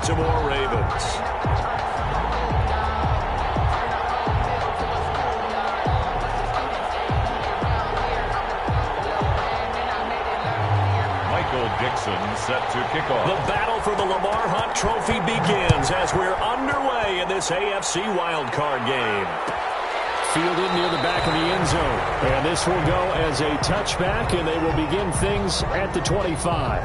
Baltimore Ravens. Dixon set to kick off. The battle for the Lamar Hunt Trophy begins as we're underway in this AFC wildcard game. Fielded near the back of the end zone. And this will go as a touchback, and they will begin things at the 25.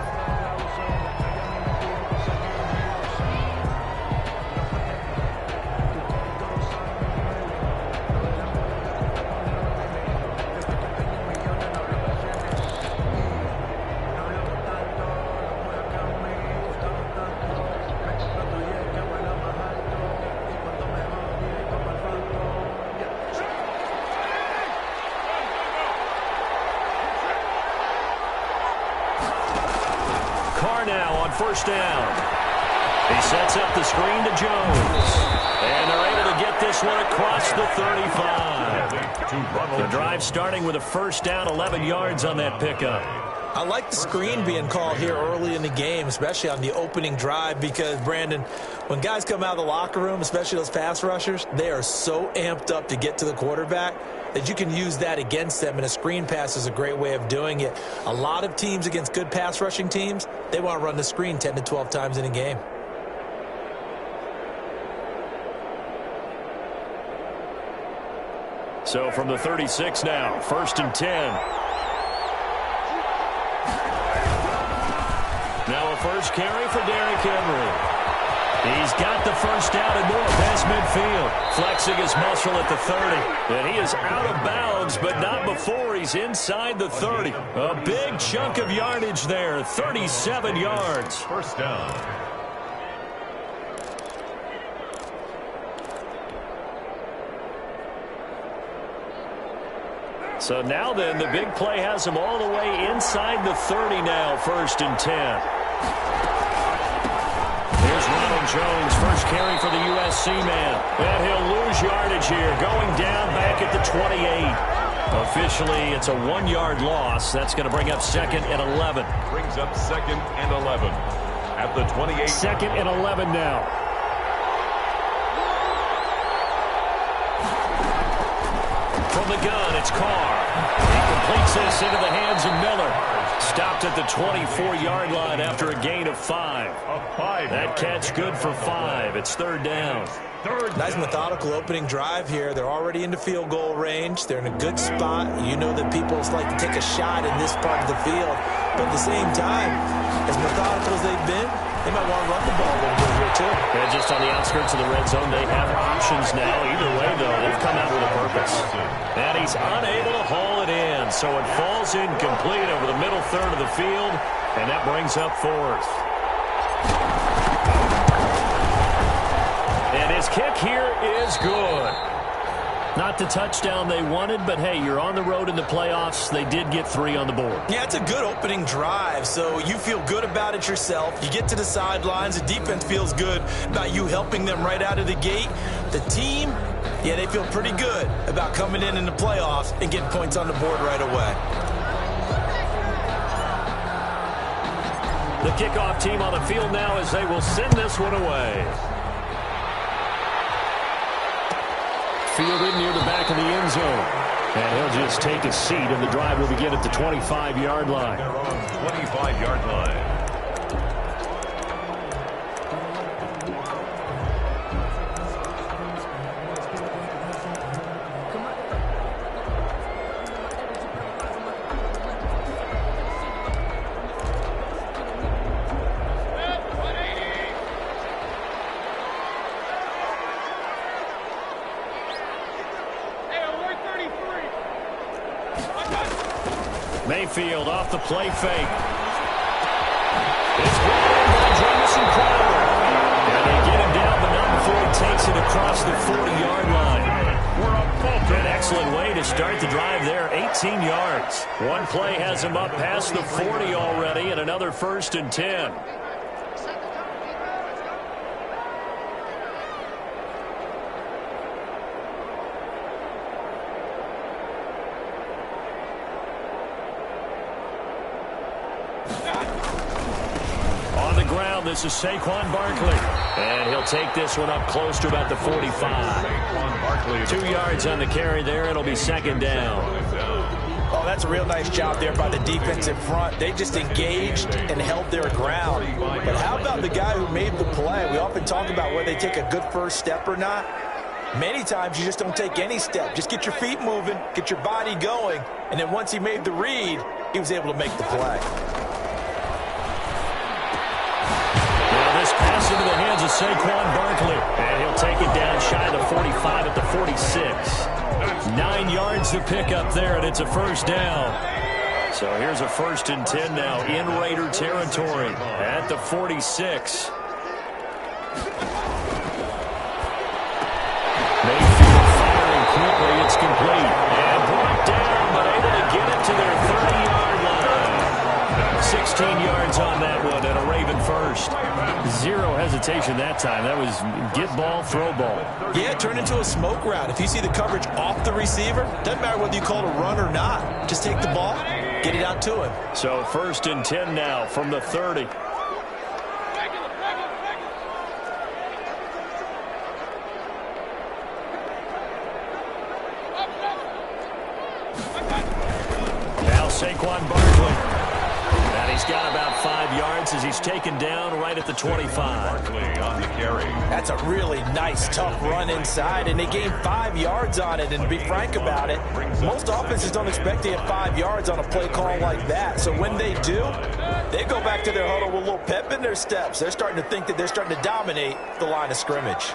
Now on first down. He sets up the screen to Jones. And they're able to get this one across the 35. The drive starting with a first down, 11 yards on that pickup. I like the screen being called here early in the game, especially on the opening drive, because, Brandon, when guys come out of the locker room, especially those pass rushers, they are so amped up to get to the quarterback that you can use that against them, and a screen pass is a great way of doing it. A lot of teams against good pass rushing teams, they want to run the screen 10 to 12 times in a game. So from the 36 now, first and 10. Now a first carry for Derrick Henry. He's got the first down and more past midfield. Flexing his muscle at the 30. And he is out of bounds, but not before he's inside the 30. A big chunk of yardage there, 37 yards. First down. So now then, the big play has him all the way inside the 30 now, first and 10. Jones, first carry for the USC man. And he'll lose yardage here, going down back at the 28. Officially, it's a 1-yard loss. That's going to bring up second and 11. Brings up second and 11 at the 28. Second and 11 now. From the gun, it's Carr. He completes this into the hands of Miller. Stopped at the 24-yard line after a gain of 5. That catch good for 5. It's third down. Nice methodical opening drive here. They're already into field goal range. They're in a good spot. You know that people like to take a shot in this part of the field. But at the same time, as methodical as they've been, they might want to run the ball a little bit here, too. And just on the outskirts of the red zone, they have options now. Either way, though, they've come out with a purpose. And he's unable to haul it in, so it falls incomplete over the middle third of the field, and that brings up fourth. And his kick here is good. Not the touchdown they wanted, but hey, you're on the road in the playoffs. They did get 3 on the board. Yeah, it's a good opening drive, so you feel good about it yourself. You get to the sidelines. The defense feels good about you helping them right out of the gate. The team, yeah, they feel pretty good about coming in the playoffs and getting points on the board right away. The kickoff team on the field now as they will send this one away. Fielded near the back of the end zone. And he'll just take a seat, and the drive will begin at the 25-yard line. 25-yard line. Mayfield off the play fake. It's brought in by Jamison Crowder. And they get him down, but not before he takes it across the 40-yard line. An excellent way to start the drive there, 18 yards. One play has him up past the 40 already, and another first and 10. ground. This is Saquon Barkley. And he'll take this one up close to about the 45. 2 yards on the carry there. It'll be second down. Oh, that's a real nice job there by the defensive front. They just engaged and held their ground. But how about the guy who made the play? We often talk about whether they take a good first step or not. Many times you just don't take any step. Just get your feet moving, get your body going, and then once he made the read, he was able to make the play. Now this pass into the hands of Saquon Barkley. And he'll take it down shy of the 45 at the 46. 9 yards to pick up there, and it's a first down. So here's a 1st and 10 now in Raider territory at the 46. Mayfield firing quickly. It's complete. And brought down, but able to get it to their 30-yard line. 16 yards on that one, and a Raven first. Zero hesitation that time. That was get ball, throw ball. Yeah, turn into a smoke route. If you see the coverage off the receiver, doesn't matter whether you call it a run or not. Just take the ball, get it out to him. So 1st and 10 now from the 30. Now Saquon Barkley. And he's got about 5 yards as he's taken down right at the 25. Barkley on the carry. That's a really nice, tough run inside, and they gained 5 yards on it. And to be frank about it, most offenses don't expect to get 5 yards on a play call like that. So when they do, they go back to their huddle with a little pep in their steps. They're starting to think that they're starting to dominate the line of scrimmage.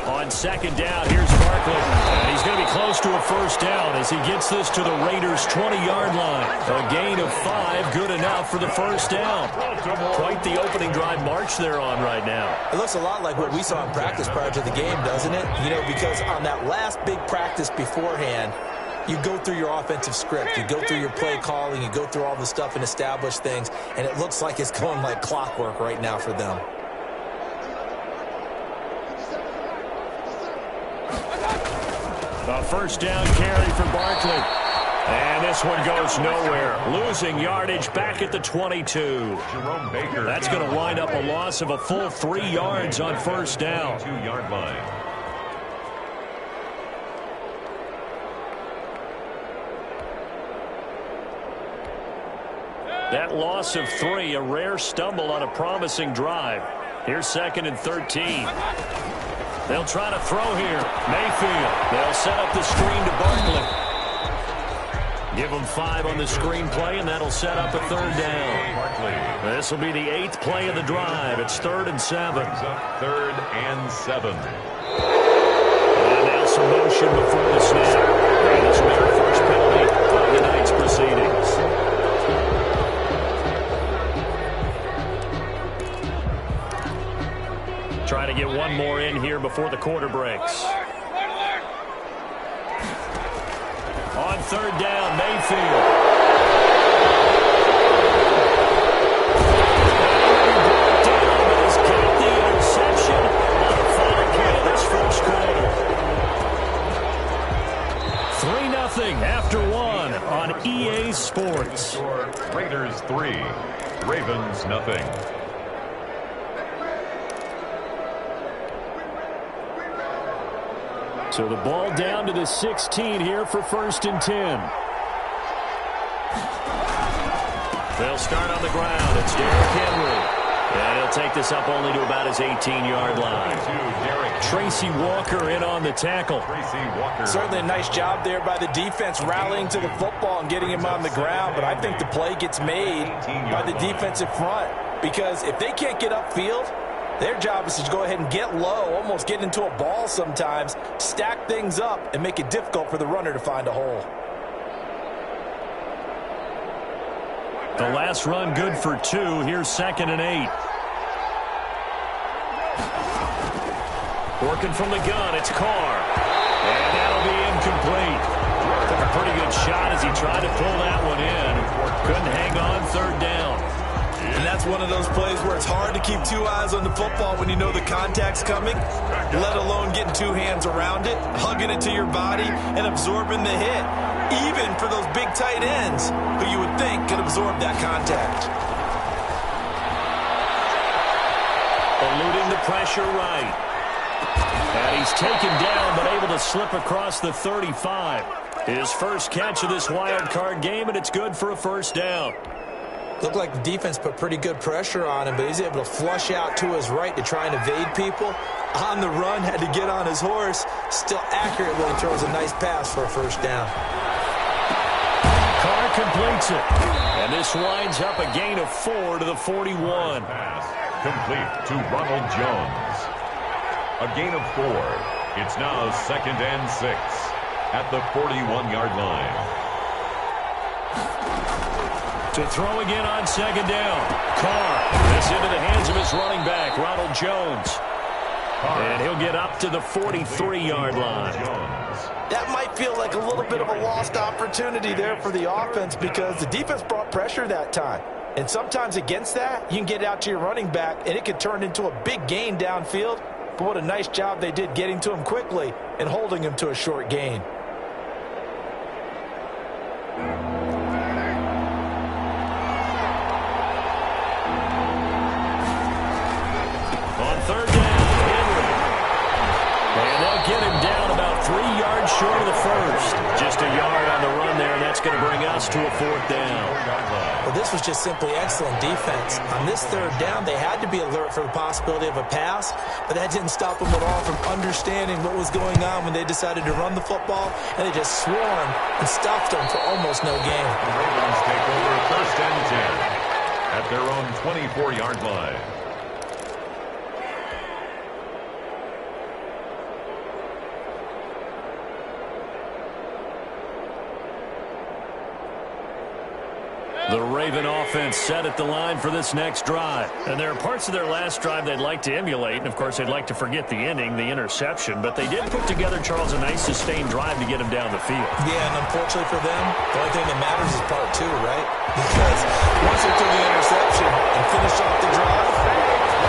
On second down, here's Barkley. And he's going to be close to a first down as he gets this to the Raiders' 20-yard line. A gain of 5, good enough for the first down. Quite the opening drive march they're on right now. It looks a lot like what we saw in practice prior to the game, doesn't it? You know, because on that last big practice beforehand, you go through your offensive script, you go through your play calling, you go through all the stuff and establish things, and it looks like it's going like clockwork right now for them. A first down carry for Barkley. And this one goes nowhere. Losing yardage back at the 22. Jerome Baker. That's going to wind up a loss of a full 3 yards on first down. 2-yard line. That loss of 3, a rare stumble on a promising drive. Here's 2nd and 13. They'll try to throw here. Mayfield. They'll set up the screen to Barkley. Give them 5 on the screen play, and that'll set up a 3rd down. This will be the 8th play of the drive. It's 3rd and 7. 3rd and 7. And now some motion before the snap. And this will be the first penalty of the night's proceedings. Try to get one more in here before the quarter breaks. On 3rd down, Mayfield. He's got the interception on the final play of this first quarter. 3-0 after 1 on EA Sports. Raiders 3, Ravens nothing. So the ball down to the 16 here for 1st and 10. They'll start on the ground. It's Derrick Henry. And he'll take this up only to about his 18-yard line. Tracy Walker in on the tackle. Certainly a nice job there by the defense rallying to the football and getting him on the ground. But I think the play gets made by the defensive front. Because if they can't get upfield, their job is to go ahead and get low, almost get into a ball sometimes, stack things up, and make it difficult for the runner to find a hole. The last run good for 2. Here's 2nd and 8. Working from the gun, it's Carr. And that'll be incomplete. Took a pretty good shot as he tried to pull that one in. Couldn't hang on 3rd down. And that's one of those plays where it's hard to keep two eyes on the football when you know the contact's coming, let alone getting two hands around it, hugging it to your body, and absorbing the hit, even for those big tight ends who you would think could absorb that contact. Eluding the pressure right. And he's taken down, but able to slip across the 35. His first catch of this wild card game, and it's good for a first down. Looked like the defense put pretty good pressure on him, but he's able to flush out to his right to try and evade people. On the run, had to get on his horse. Still accurately throws a nice pass for a first down. Carr completes it. And this winds up a gain of 4 to the 41. Pass complete to Ronald Jones. A gain of 4. It's now 2nd and 6 at the 41-yard line. To throw again on 2nd down. Carr. This into the hands of his running back, Ronald Jones. And he'll get up to the 43-yard line. That might feel like a little bit of a lost opportunity there for the offense because the defense brought pressure that time. And sometimes against that, you can get out to your running back, and it could turn into a big gain downfield. But what a nice job they did getting to him quickly and holding him to a short gain. On 3rd down, Henry. And they'll get him down about 3 yards short of the first. Just a yard on the run there, and that's going to bring us to a 4th down. Well, this was just simply excellent defense. On this 3rd down, they had to be alert for the possibility of a pass, but that didn't stop them at all from understanding what was going on when they decided to run the football, and they just swarmed and stuffed them for almost no gain. The Ravens take over 1st and 10 at their own 24-yard line. The Raven offense set at the line for this next drive. And there are parts of their last drive they'd like to emulate. And, of course, they'd like to forget the ending, the interception. But they did put together, Charles, a nice sustained drive to get him down the field. Yeah, and unfortunately for them, the only thing that matters is part 2, right? Because once they took the interception and finished off the drive,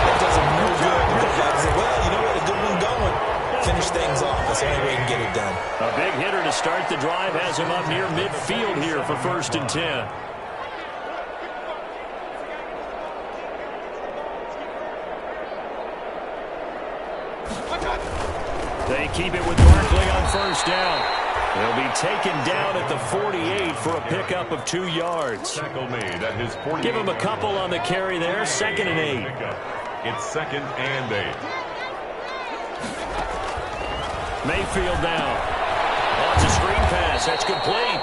that does them no good. And come back and say, well, you know what, a good one going. Finish things off. That's the only way you can get it done. A big hitter to start the drive has him up near midfield here for 1st and 10. They keep it with Barkley on 1st down. They'll be taken down at the 48 for a pickup of 2 yards. Tackle made at his 48. Give him a couple on the carry there. 2nd and 8. It's 2nd and 8. Mayfield now. Lots of screen pass. That's complete.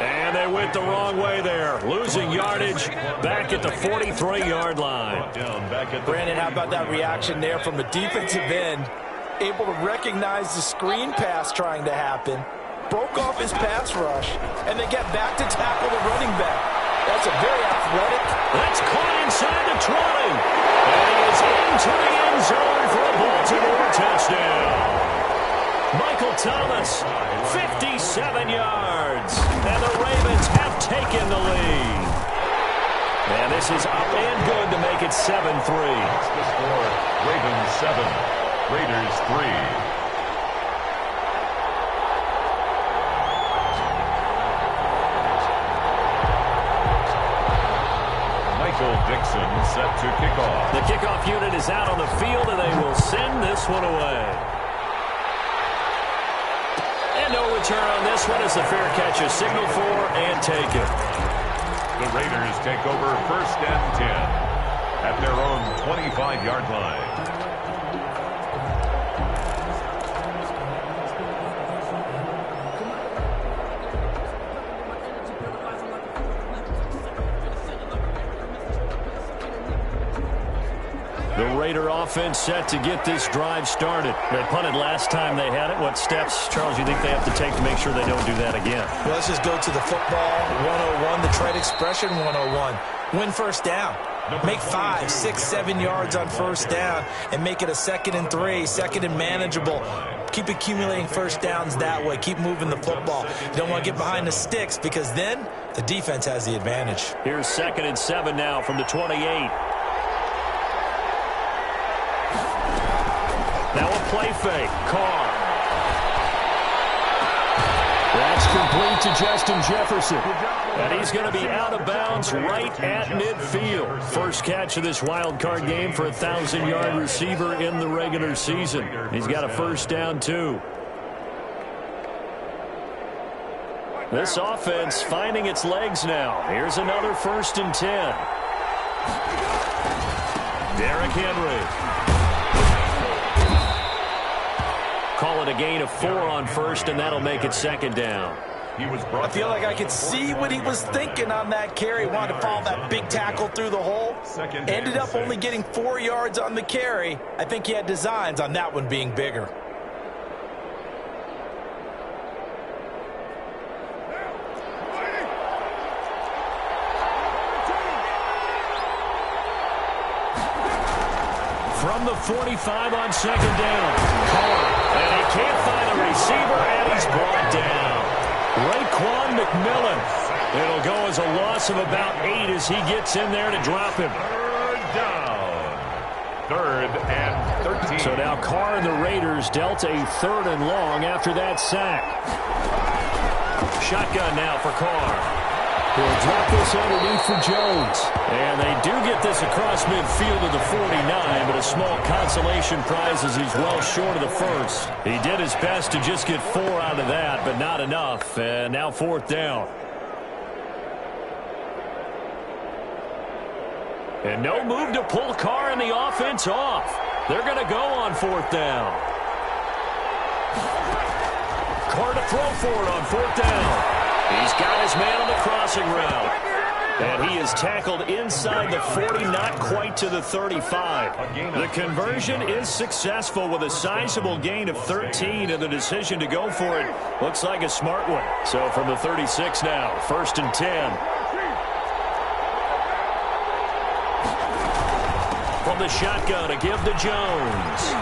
And they went the wrong way there. Losing yardage back at the 43-yard line. Brandon, how about that reaction there from the defensive end? Able to recognize the screen pass trying to happen, broke off his pass rush, and they get back to tackle the running back. That's a very athletic. That's caught inside the 20. And he is into the end zone for a Baltimore touchdown. Michael Thomas, 57 yards. And the Ravens have taken the lead. And this is up and good to make it 7-3. The score, Ravens 7. Raiders 3. Michael Dixon set to kick off. The kickoff unit is out on the field, and they will send this one away. And no return on this one as the fair catch is signaled for and taken. The Raiders take over 1st and 10 at their own 25-yard line. The Raider offense set to get this drive started. They punted last time they had it. What steps, Charles, you think they have to take to make sure they don't do that again? Well, let's just go to the football 101, the trade expression 101. Win 1st down. Make 5, 6, 7 yards on 1st down and make it a 2nd and 3, 2nd and manageable. Keep accumulating first downs that way. Keep moving the football. You don't want to get behind the sticks because then the defense has the advantage. Here's 2nd and 7 now from the 28. Now a play fake. Carr. That's complete to Justin Jefferson. And he's going to be out of bounds right at midfield. First catch of this wild card game for a 1,000-yard receiver in the regular season. He's got a first down, too. This offense finding its legs now. Here's another 1st and 10. Derrick Henry. Call it a gain of 4 on 1st, and that'll make it 2nd down. I feel like I could see what he was thinking on that carry. Wanted to follow that big tackle through the hole. Ended up only getting 4 yards on the carry. I think he had designs on that one being bigger. From the 45 on 2nd down. And he can't find the receiver, and he's brought down. Raekwon McMillan. It'll go as a loss of about 8 as he gets in there to drop him. 3rd down. 3rd and 13. So now Carr and the Raiders dealt a 3rd and long after that sack. Shotgun now for Carr. He'll drop this underneath for Jones. And they do get this across midfield to the 49, but a small consolation prize as he's well short of the 1st. He did his best to just get 4 out of that, but not enough. And now 4th down. And no move to pull Carr and the offense off. They're going to go on 4th down. Carr to throw for it on 4th down. He's got his man on the crossing route. And he is tackled inside the 40, not quite to the 35. The conversion is successful with a sizable gain of 13, and the decision to go for it looks like a smart one. So from the 36 now, 1st and 10. From the shotgun to give to Jones.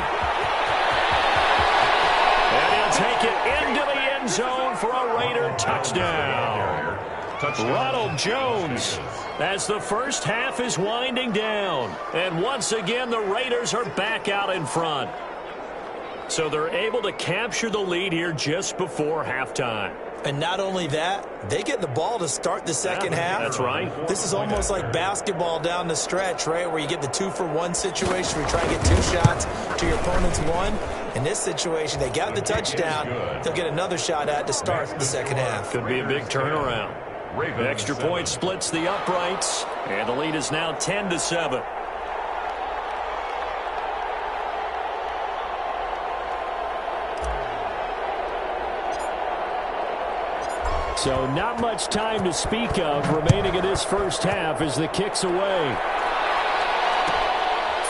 And he'll take it into the end zone for a Raider touchdown. Ronald Jones as the first half is winding down. And once again, the Raiders are back out in front. So they're able to capture the lead here just before halftime. And not only that, they get the ball to start the second half. That's right. This is almost like basketball down the stretch, right, where you get the 2-for-1 situation where you try to get 2 shots to your opponent's 1. In this situation, they got the touchdown. They'll get another shot at to start the second half. Could be a big turnaround. The extra point splits the uprights, and the lead is now 10-7. So not much time to speak of remaining in this first half as the kick's away.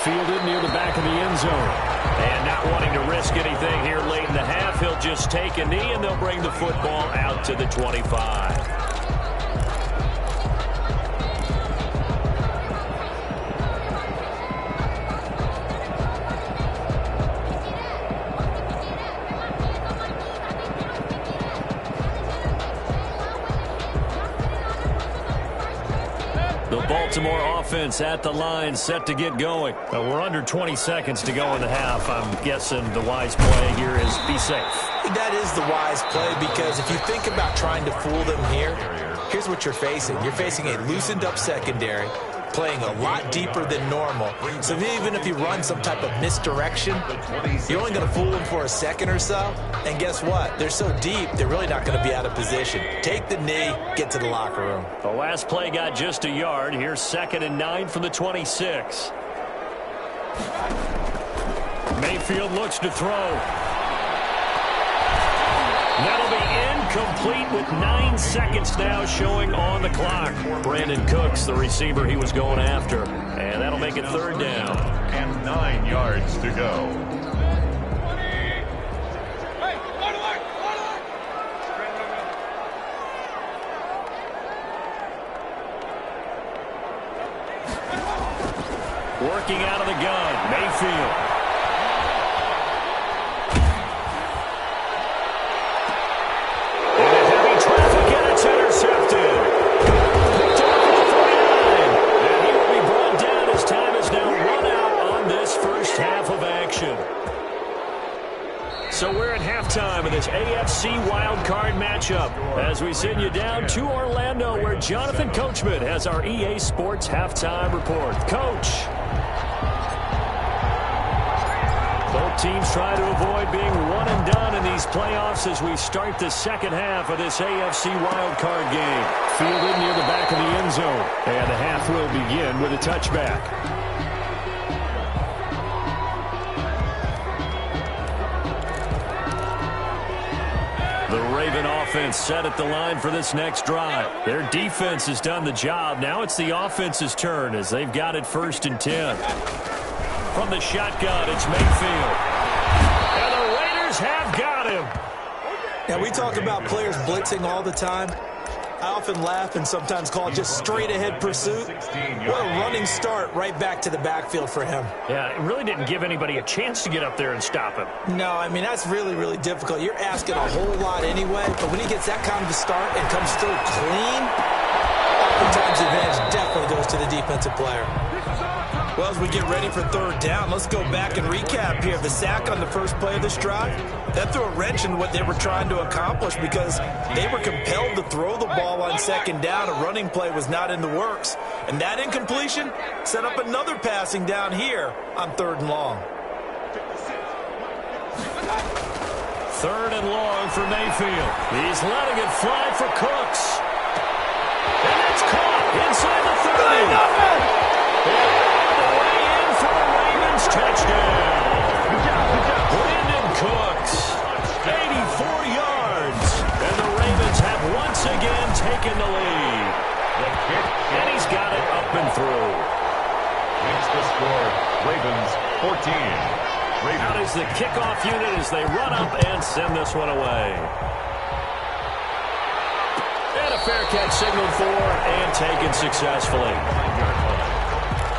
Fielded near the back of the end zone. And not wanting to risk anything here late in the half, he'll just take a knee, and they'll bring the football out to the 25. Baltimore offense at the line, set to get going. We're under 20 seconds to go in the half. I'm guessing the wise play here is be safe. That is the wise play, because if you think about trying to fool them here, here's what you're facing. You're facing a loosened up secondary, playing a lot deeper than normal. So even if you run some type of misdirection, you're only going to fool them for a second or so. And guess what? They're so deep, they're really not going to be out of position. Take the knee, get to the locker room. The last play got just a yard. Here's 2nd and 9 from the 26. Mayfield looks to throw. That'll be incomplete with 9 seconds now showing on the clock. Brandon Cooks, the receiver he was going after. And that'll make it 3rd down. And 9 yards to go. Working out of the gun, Mayfield. halftime of this AFC wildcard matchup as we send you down to Orlando where Jonathan Coachman has our EA Sports halftime report. Coach. Both teams try to avoid being one and done in these playoffs as we start the second half of this AFC wildcard game. Fielded near the back of the end zone. And the half will begin with a touchback. The Raven offense set at the line for this next drive. Their defense has done the job. Now it's the offense's turn as they've got it 1st and 10. From the shotgun, it's Mayfield. And the Raiders have got him. Now, we talk about players blitzing all the time. I often laugh and sometimes call it just straight-ahead pursuit. What a running start right back to the backfield for him. Yeah, it really didn't give anybody a chance to get up there and stop him. No, I mean, that's really, really difficult. You're asking a whole lot anyway, but when he gets that kind of a start and comes through clean, oftentimes the advantage definitely goes to the defensive player. Well, as we get ready for 3rd down, let's go back and recap here. The sack on the first play of this drive, that threw a wrench in what they were trying to accomplish because they were compelled to throw the ball on 2nd down. A running play was not in the works. And that incompletion set up another passing down here on 3rd and long. 3rd and long for Mayfield. He's letting it fly for Cooks. And it's caught inside the 30. Touchdown. Brandon Cooks, 84 yards. And the Ravens have once again taken the lead. And he's got it up and through. Makes the score, Ravens 14. Out is the kickoff unit as they run up and send this one away. And a fair catch signaled for and taken successfully.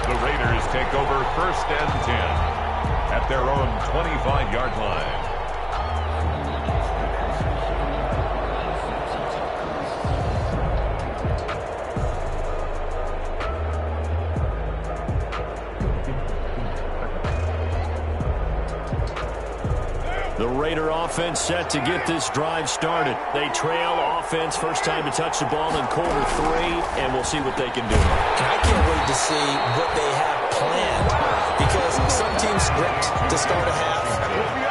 The Raiders take over 1st and 10 at their own 25-yard line. The Raider offense set to get this drive started. They trail offense, first time to touch the ball in quarter 3, and we'll see what they can do. I can't wait to see what they have planned because some teams script to start a half.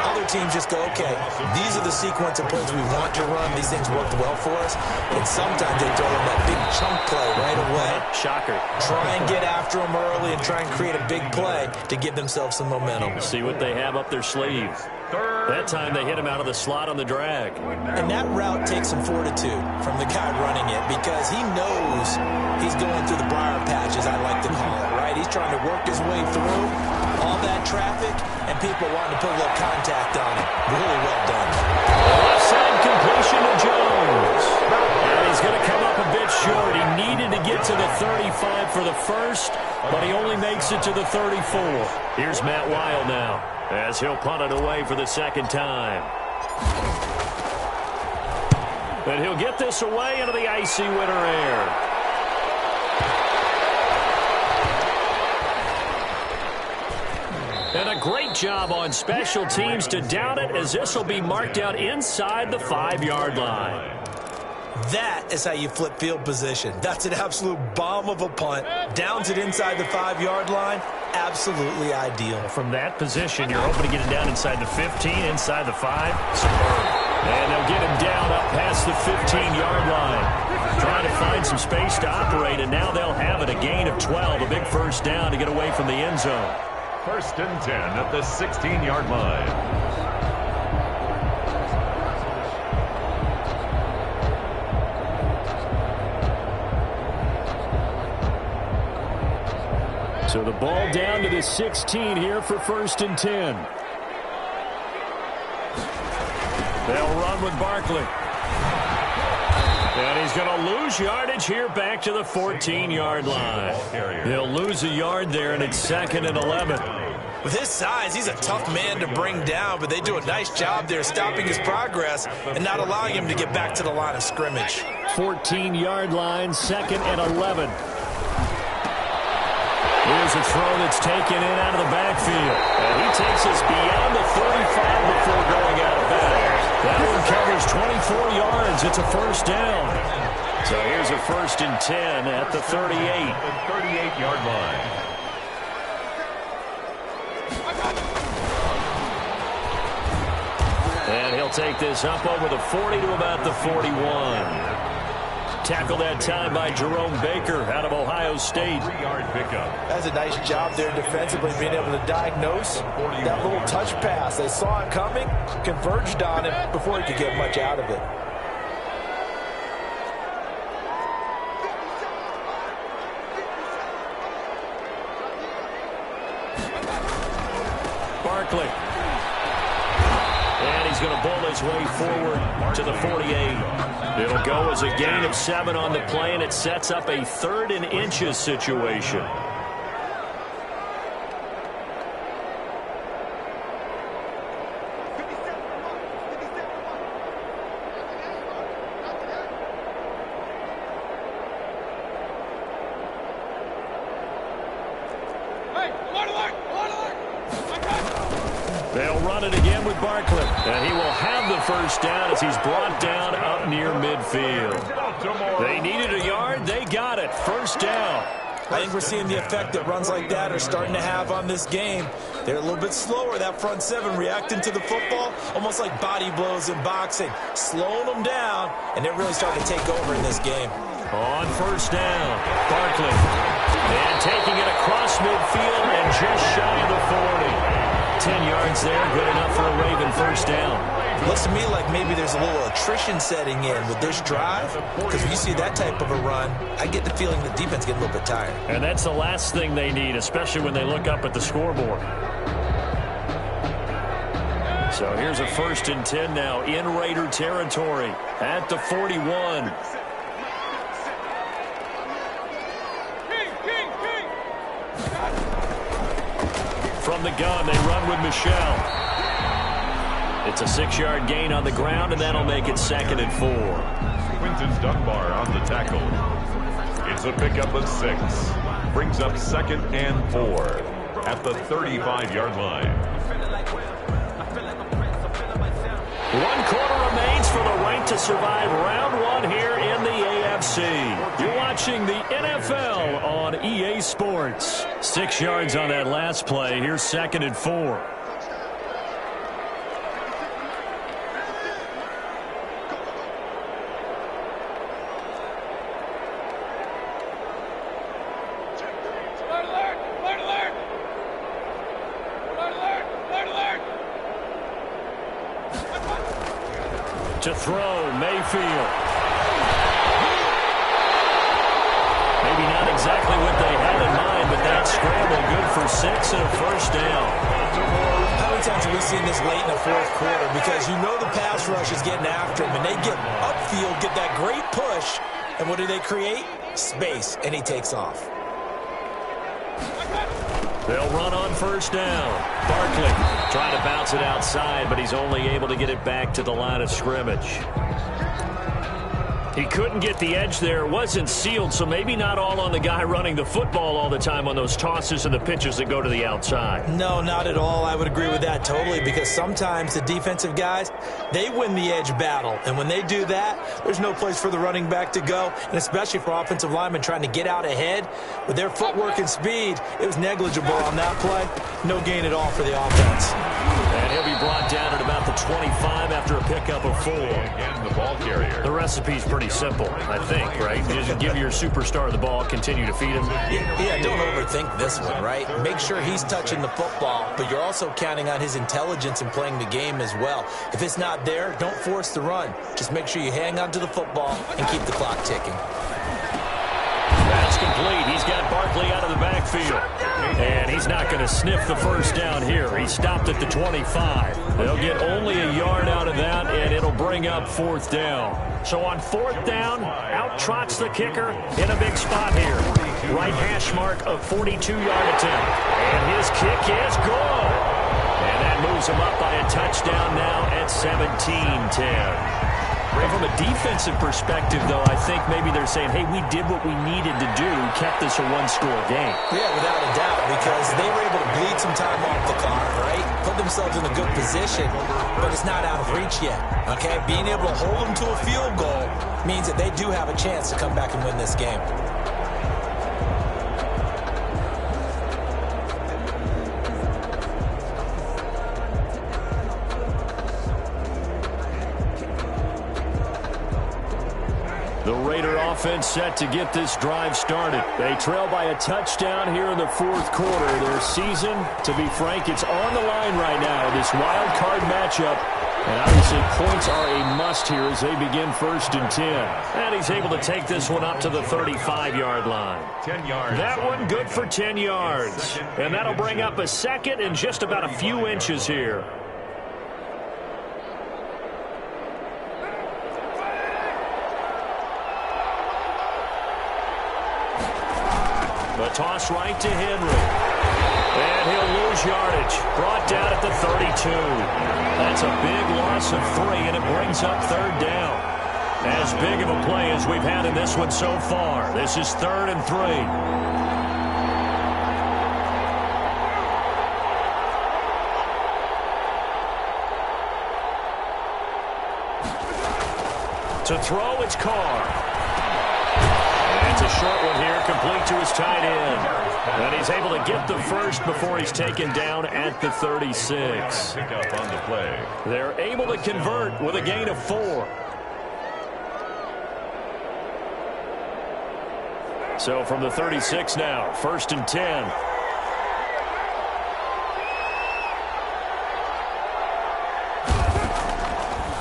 Other teams just go, okay, these are the sequence of plays we want to run. These things worked well for us. And sometimes they throw in that big chunk play right away. Shocker. Try and get after them early and try and create a big play to give themselves some momentum. See what they have up their sleeve. That time they hit him out of the slot on the drag. And that route takes some fortitude from the guy running it because he knows he's going through the briar patch, as I like to call it, right? He's trying to work his way through all that traffic, and people wanting to put a little contact on him. Really well done. Left side completion to Jones. And he's going to come up a bit short. He needed to get to the 35 for the first, but he only makes it to the 34. Here's Matt Weil now, as he'll punt it away for the 2nd time. And he'll get this away into the icy winter air. And a great job on special teams to down it as this will be marked out inside the 5-yard line. That is how you flip field position. That's an absolute bomb of a punt. Downs it inside the 5-yard line. Absolutely ideal. From that position, you're hoping to get it down inside the 15, inside the 5. Superb. And they'll get him down up past the 15-yard line. Trying to find some space to operate, and now they'll have it. A gain of 12, a big first down to get away from the end zone. 1st and 10 at the 16-yard line. So the ball down to the 16 here for 1st and 10. They'll run with Barkley. And he's going to lose yardage here back to the 14-yard line. He'll lose a yard there, and it's 2nd and 11. With his size, he's a tough man to bring down, but they do a nice job there stopping his progress and not allowing him to get back to the line of scrimmage. 14-yard line, 2nd and 11. Here's a throw that's taken in out of the backfield. And he takes us beyond the 35 before going out of bounds. 24 yards. It's a first down. So here's a 1st and 10 at the 38. The 38-yard line. And he'll take this up over the 40 to about the 41. Tackle that time by Jerome Baker out of Ohio State. 3-yard pickup. That's a nice job there defensively, being able to diagnose that little touch pass. They saw it coming, converged on it before he could get much out of it. Barkley. And he's going to bull his way forward to the 48. It'll go as a gain of 7 on the play, and it sets up a 3rd and inches situation. They'll run it again with Barkley. And he will have the first down as he's brought down up near midfield. They needed a yard. They got it. First down. I think we're seeing the effect that runs like that are starting to have on this game. They're a little bit slower, that front 7, reacting to the football, almost like body blows in boxing, slowing them down, and they're really starting to take over in this game. On first down, Barkley. And taking it across midfield and just shy of the 40. 10 yards there, good enough for a Raven first down. Looks to me like maybe there's a little attrition setting in with this drive, because when you see that type of a run, I get the feeling the defense getting a little bit tired. And that's the last thing they need, especially when they look up at the scoreboard. So here's a 1st and 10 now in Raider territory at the 41. From the gun, they run with Michelle. It's a 6-yard gain on the ground, and that'll make it 2nd and 4. Quinton Dunbar on the tackle. It's a pickup of 6. Brings up 2nd and 4 at the 35-yard line. 1 quarter remains for the right to survive round 1 here in the AFC. You're watching the NFL on EA Sports. 6 yards on that last play. Here's 2nd and 4. To throw, Mayfield. Maybe not exactly what they had in mind, but that scramble good for 6 and a first down. How many times have we seen this late in the 4th quarter? Because you know the pass rush is getting after him, and they get upfield, get that great push, and what do they create? Space, and he takes off. They'll run on first down. Barkley trying to bounce it outside, but he's only able to get it back to the line of scrimmage. He couldn't get the edge there. It wasn't sealed, so maybe not all on the guy running the football all the time on those tosses and the pitches that go to the outside. No, not at all. I would agree with that totally, because sometimes the defensive guys, they win the edge battle. And when they do that, there's no place for the running back to go, and especially for offensive linemen trying to get out ahead. With their footwork and speed, it was negligible on that play. No gain at all for the offense. And he'll be brought down at about the 25 after a pickup of 4. Again, the ball carrier. The recipe's pretty simple, I think, right? You just give your superstar the ball, continue to feed him. Yeah, don't overthink this one, right? Make sure he's touching the football, but you're also counting on his intelligence in playing the game as well. If it's not there, don't force the run. Just make sure you hang on to the football and keep the clock ticking. That's complete. He's got Barkley out of the backfield. And he's not going to sniff the first down here. He stopped at the 25. They'll get only a yard out of that, and it'll bring up 4th down. So on 4th down, out trots the kicker in a big spot here. Right hash mark of 42-yard attempt. And his kick is good. And that moves him up by a touchdown now at 17-10. From a defensive perspective, though, I think maybe they're saying, hey, we did what we needed to do, kept this a one-score game. Yeah, without a doubt, because they were able to bleed some time off the clock, right? Put themselves in a good position, but it's not out of reach yet, okay? Being able to hold them to a field goal means that they do have a chance to come back and win this game. The Raider offense set to get this drive started. They trail by a touchdown here in the fourth quarter. Their season, to be frank, it's on the line right now, this wild card matchup. And obviously points are a must here as they begin 1st and 10. And he's able to take this one up to the 35-yard line. 10 yards. That one good for 10 yards. And that'll bring up a second and just about a few inches here. The toss right to Henry. And he'll lose yardage. Brought down at the 32. That's a big loss of 3, and it brings up 3rd down. As big of a play as we've had in this one so far. This is 3rd and 3. To throw, it's Carr. It's a short one here, complete to his tight end. And he's able to get the first before he's taken down at the 36. Pick up on the play. They're able to convert with a gain of 4. So from the 36 now, 1st and 10.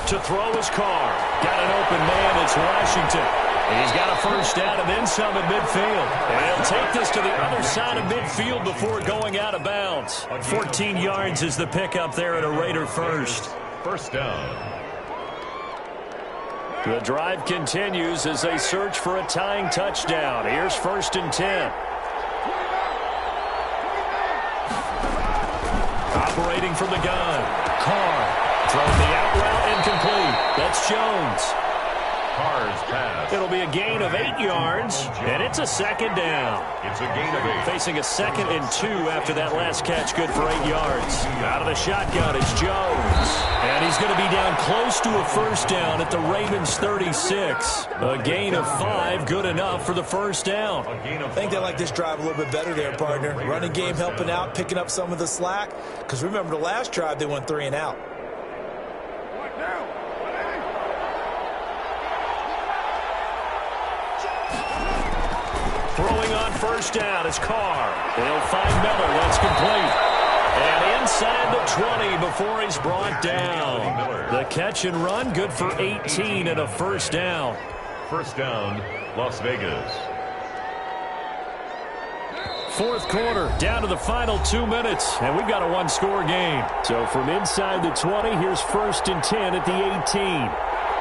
To throw his Carr. Got an open man, it's Washington. He's got a first down and then some at midfield. And he'll take this to the other side of midfield before going out of bounds. 14 yards is the pickup there at a Raider first. First down. The drive continues as they search for a tying touchdown. Here's 1st and 10. Operating from the gun. Carr throwing the out route incomplete. That's Jones. Carr's pass. It'll be a gain of 8 yards, and it's a 2nd down. It's a gain of 8. Facing a 2nd and 2 after that last catch, good for 8 yards. Out of the shotgun, it's Jones. And he's going to be down close to a first down at the Ravens 36. A gain of 5, good enough for the first down. I think they like this drive a little bit better there, partner. Running game helping out, picking up some of the slack. Because remember, the last drive, they went 3 and out. Throwing on first down is Carr. They'll find Miller. That's complete. And inside the 20 before he's brought down. The catch and run, good for 18 and a first down. First down, Las Vegas. Fourth quarter, down to the final 2 minutes, and we've got a one-score game. So from inside the 20, here's 1st and 10 at the 18.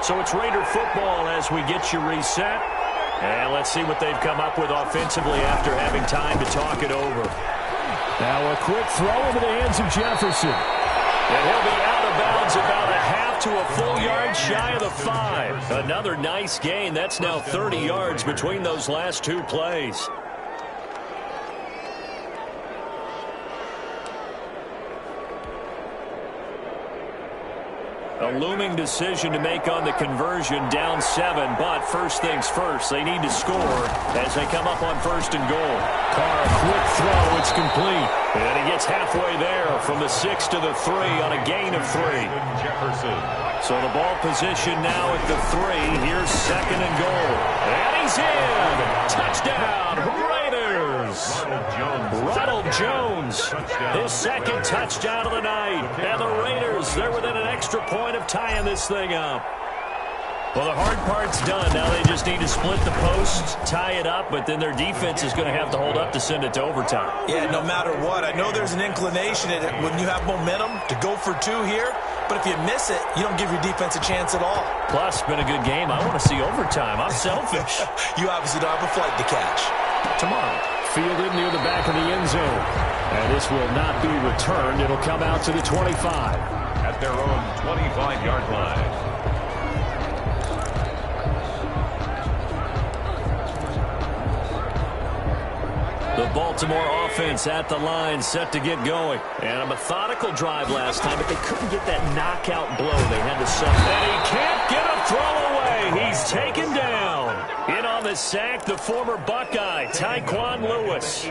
So it's Raider football as we get you reset. And let's see what they've come up with offensively after having time to talk it over. Now a quick throw into the hands of Jefferson. And he'll be out of bounds about a half to a full yard shy of the 5. Another nice gain. That's now 30 yards between those last 2 plays. A looming decision to make on the conversion, down 7, but first things first, they need to score as they come up on 1st and goal. Carr, a quick throw, it's complete. And he gets halfway there from the 6 to the 3 on a gain of 3. Jefferson. So the ball position now at the 3. Here's 2nd and goal. And he's in! Touchdown, Raiders! Ronald Jones, his 2nd touchdown of the night. And the Raiders, they're within an extra point of tying this thing up. Well, the hard part's done. Now they just need to split the posts, tie it up, but then their defense is going to have to hold up to send it to overtime. Yeah, no matter what. I know there's an inclination when you have momentum to go for 2 here, but if you miss it, you don't give your defense a chance at all. Plus, it's been a good game. I want to see overtime. I'm selfish. You obviously don't have a flight to catch. Tomorrow, fielded near the back of the end zone. And this will not be returned. It'll come out to the 25. At their own 25-yard line. Baltimore offense at the line, set to get going. And a methodical drive last time, but they couldn't get that knockout blow. They had to sub. And he can't get a throw away. He's taken down. In on the sack, the former Buckeye, Tyquan Lewis.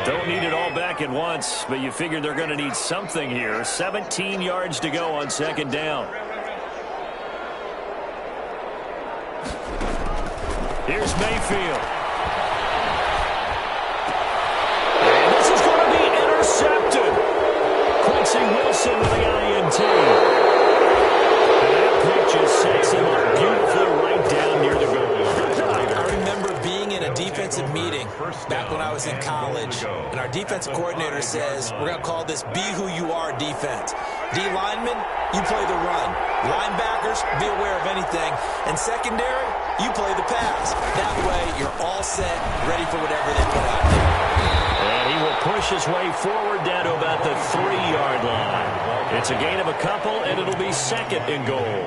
Don't need it all back at once, but you figure they're going to need something here. 17 yards to go on second down. Here's Mayfield. And this is going to be intercepted. Quincy Wilson with the INT. And that pitch just sets him up beautifully right down near the goal. I remember being in a defensive meeting back when I was in college, and our defensive coordinator says, we're going to call this Be Who You Are defense. D linemen, you play the run. Linebackers, be aware of anything. And secondary, you play the pass. That way, you're all set, ready for whatever they put out there. And he will push his way forward down to about the 3-yard line. It's a gain of a couple, and it'll be second and goal.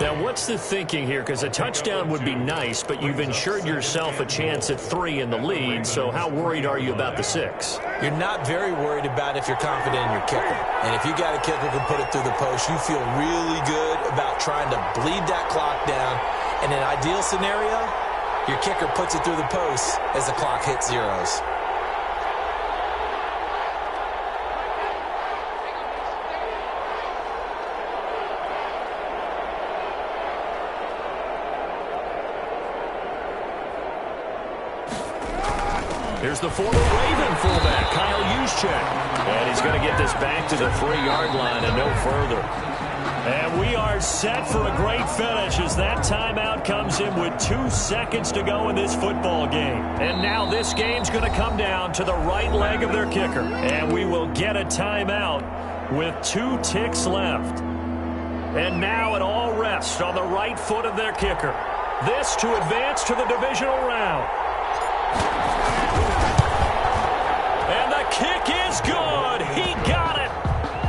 Now, what's the thinking here? Because a touchdown would be nice, but you've ensured yourself a chance at 3 in the lead, so how worried are you about the 6? You're not very worried about if you're confident in your kicker. And if you got a kicker who can put it through the post, you feel really good about trying to bleed that clock down. In an ideal scenario, your kicker puts it through the post as the clock hits zeros. Here's the former Raven fullback, Kyle Juszczyk. And he's going to get this back to the 3-yard line and no further. And we are set for a great finish as that timeout comes in with 2 seconds to go in this football game. And now this game's going to come down to the right leg of their kicker. And we will get a timeout with 2 ticks left. And now it all rests on the right foot of their kicker. This to advance to the divisional round. And the kick is good. He got it.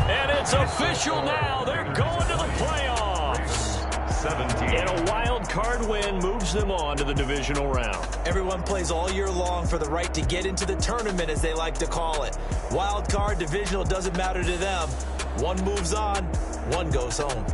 And it's official now. They're going to the playoffs. 17. And a wild card win moves them on to the divisional round. Everyone plays all year long for the right to get into the tournament, as they like to call it. Wild card, divisional, doesn't matter to them. One moves on, one goes home.